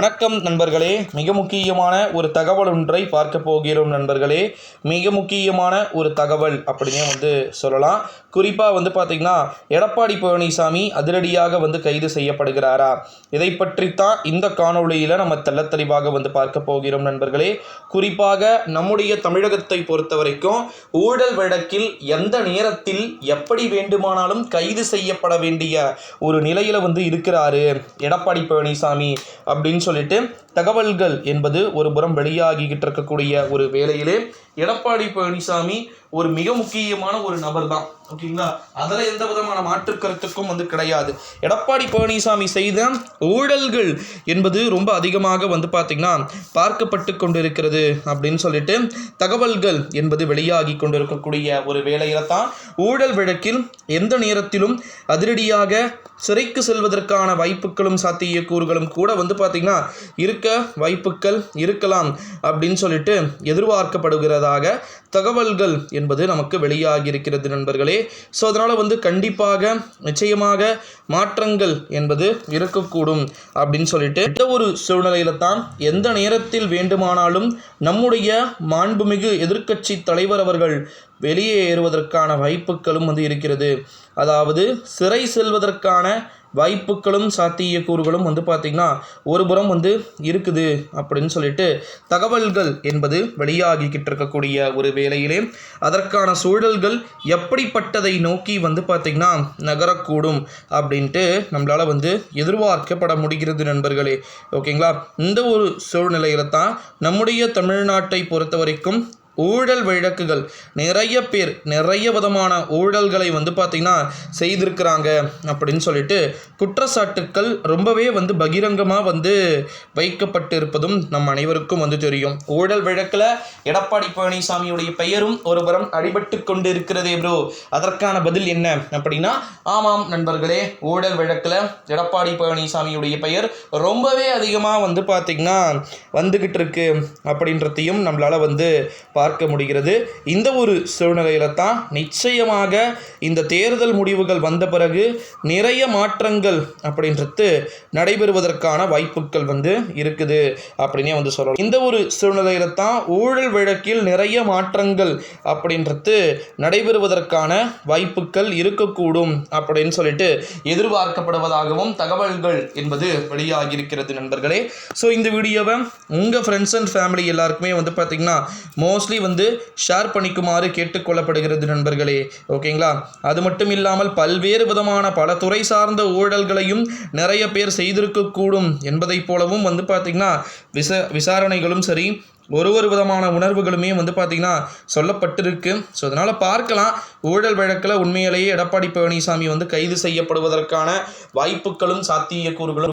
வணக்கம் நண்பர்களே, மிக முக்கியமான ஒரு தகவல் ஒன்றை பார்க்க போகிறோம் நண்பர்களே. மிக முக்கியமான ஒரு தகவல் அப்படின்னே சொல்லலாம். குறிப்பாக பார்த்தீங்கன்னா, எடப்பாடி பழனிசாமி அதிரடியாக கைது செய்யப்படுகிறாரா? இதை பற்றித்தான் இந்த காணொளியில் நம்ம தெள்ளத்தெளிவாக பார்க்க போகிறோம் நண்பர்களே. குறிப்பாக நம்முடைய தமிழகத்தை பொறுத்த வரைக்கும் ஊழல் வழக்கில் எந்த நேரத்தில் எப்படி வேண்டுமானாலும் கைது செய்யப்பட வேண்டிய ஒரு நிலையில் இருக்கிறாரு எடப்பாடி பழனிசாமி அப்படின்னு சொல்லிட்டு தகவல்கள் என்பது ஒரு புறம் வெளியாகிக்கிட்டு இருக்கக்கூடிய ஒரு வேளையிலே எடப்பாடி பழனிசாமி ஒரு மிக முக்கியமான ஒரு நபர் தான். ஓகேங்களா, அதில் எந்த விதமான மாற்று கருத்துக்கும் கிடையாது. எடப்பாடி பழனிசாமி செய்த ஊழல்கள் என்பது ரொம்ப அதிகமாக பார்த்தீங்கன்னா பார்க்கப்பட்டு கொண்டிருக்கிறது அப்படின்னு சொல்லிட்டு தகவல்கள் என்பது வெளியாகி கொண்டிருக்கக்கூடிய ஒரு வேளையில தான் ஊழல் வழக்கில் எந்த நேரத்திலும் அதிரடியாக சிறைக்கு செல்வதற்கான வாய்ப்புகளும் சாத்தியக்கூறுகளும் கூட பார்த்தீங்கன்னா இருக்க வாய்ப்புகள் இருக்கலாம் அப்படின்னு சொல்லிட்டு எதிர்பார்க்கப்படுகிறதாக தகவல்கள் என்பது நமக்கு வெளியாகி இருக்கிறது நண்பர்களே. ஸோ அதனால் கண்டிப்பாக நிச்சயமாக மாற்றங்கள் என்பது இருக்கக்கூடும் அப்படின்னு சொல்லிட்டு எந்த ஒரு சூழ்நிலையில தான் எந்த நேரத்தில் வேண்டுமானாலும் நம்முடைய மாண்புமிகு எதிர்க்கட்சி தலைவர் அவர்கள் வெளியேறுவதற்கான வாய்ப்புகளும் இருக்கிறது. அதாவது சிறை செல்வதற்கான வாய்ப்புகளும் சாத்தியக்கூறுகளும் பார்த்திங்கன்னா ஒரு புறம் இருக்குது அப்படின்னு சொல்லிட்டு தகவல்கள் என்பது வெளியாகிக்கிட்டு இருக்கக்கூடிய ஒரு வேளையிலே அதற்கான சூழல்கள் எப்படிப்பட்டதை நோக்கி பார்த்திங்கன்னா நகரக்கூடும் அப்படின்ட்டு நம்மளால் எதிர்பார்க்கப்பட முடிகிறது நண்பர்களே. ஓகேங்களா, இந்த ஒரு சூழ்நிலையில தான் நம்முடைய தமிழ்நாட்டை பொறுத்த வரைக்கும் ஊழல் வழக்குகள் நிறைய விதமான ஊழல்களை பார்த்திங்கன்னா செய்திருக்கிறாங்க அப்படின்னு சொல்லிட்டு குற்றச்சாட்டுக்கள் ரொம்பவே பகிரங்கமாக வைக்கப்பட்டு இருப்பதும் நம் அனைவருக்கும் தெரியும். ஊழல் வழக்கில் எடப்பாடி பழனிசாமியுடைய பெயரும் ஒரு புறம் அடிபட்டு கொண்டு இருக்கிறதே ப்ரோ, அதற்கான பதில் என்ன அப்படின்னா, ஆமாம் நண்பர்களே, ஊழல் வழக்கில் எடப்பாடி பழனிசாமியுடைய பெயர் ரொம்பவே அதிகமாக பார்த்திங்கன்னா வந்துக்கிட்டு இருக்கு அப்படின்றதையும் நம்மளால் பார்க்க முடிகிறது. இந்த ஒரு சூழ்நிலையில தான் நிச்சயமாக இந்த தேர்தல் முடிவுகள் வந்த பிறகு நிறைய மாற்றங்கள் அப்படின்றது நடைபெறுவதற்கான வாய்ப்புகள் இருக்குது அப்படின்னே சொல்லலாம். இந்த ஒரு சூழ்நிலையில தான் ஊழல் வழக்கில் நிறைய மாற்றங்கள் அப்படின்றது நடைபெறுவதற்கான வாய்ப்புகள் இருக்கக்கூடும் அப்படின்னு சொல்லிட்டு எதிர்பார்க்கப்படுவதாகவும் தகவல்கள் என்பது வெளியாகி இருக்கிறது நண்பர்களே. ஸோ இந்த வீடியோவை உங்கள் ஃப்ரெண்ட்ஸ் அண்ட் ஃபேமிலி எல்லாருக்குமே பார்த்தீங்கன்னா மோஸ்ட்லி ஷேர் பண்ணிக்குமாறு கேட்டுக்கொள்ளப்படுகிறது நண்பர்களே. ஓகேங்களா, அது மட்டும் இல்லாமல் பல்வேறு விதமான பல துறை சார்ந்த ஊழல்களையும் நிறைய பேர் செய்திருக்கக்கூடும் என்பதை போலவும் பார்த்தீங்கன்னா விசாரணைகளும் சரி ஒரு விதமான உணர்வுகளுமே பார்த்தீங்கன்னா சொல்லப்பட்டிருக்கு. ஸோ அதனால் பார்க்கலாம், ஊழல் வழக்கில் உண்மையிலேயே எடப்பாடி பழனிசாமி கைது செய்யப்படுவதற்கான வாய்ப்புகளும் சாத்தியக்கூறுகளும்